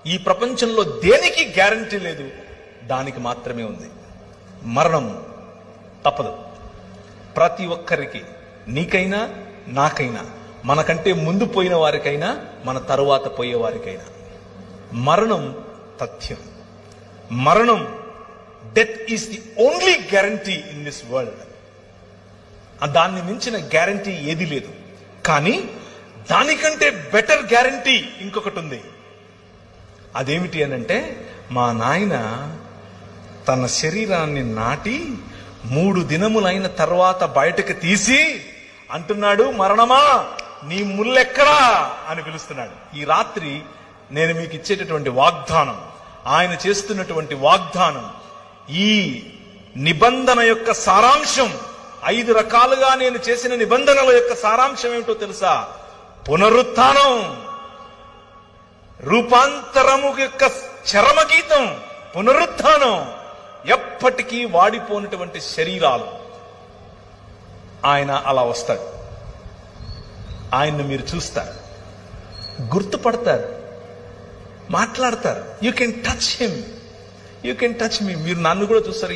ఈ ప్రపంచంలో దేనికి గ్యారంటీ లేదు, దానికి మాత్రమే ఉంది. మరణం తప్పదు. ప్రతి ఒక్కరికి, నీకైనా నాకైనా, మనకంటే ముందు పోయిన వారికైనా మన తరువాత పోయే వారికైనా మరణం తథ్యం. మరణం, death is the only guarantee in this world. దాన్ని మించిన గ్యారంటీ ఏది లేదు. కానీ దానికంటే బెటర్ గ్యారంటీ ఇంకొకటి ఉంది. అదేమిటి అనంటే, మా నాయన తన శరీరాన్ని నాటి 3 దినములైన తర్వాత బయటకు తీసి అంటున్నాడు, మరణమా నీ ముల్లెక్కడా అని పిలుస్తున్నాడు. ఈ రాత్రి నేను మీకు ఇచ్చేటటువంటి వాగ్దానం, ఆయన చేస్తున్నటువంటి వాగ్దానం, ఈ నిబంధన యొక్క సారాంశం, 5 రకాలుగా నేను చేసిన నిబంధనల యొక్క సారాంశం ఏమిటో తెలుసా? పునరుత్థానం, రూపాంతరము యొక్క చరమగీతం పునరుత్థానం. ఎప్పటికీ వాడిపోయినటువంటి శరీరాలు. ఆయన అలా వస్తాడు. ఆయన్ని మీరు చూస్తారు, గుర్తుపడతారు, మాట్లాడతారు. You can touch him, you can touch me. మీరు నన్ను కూడా చూస్తారు.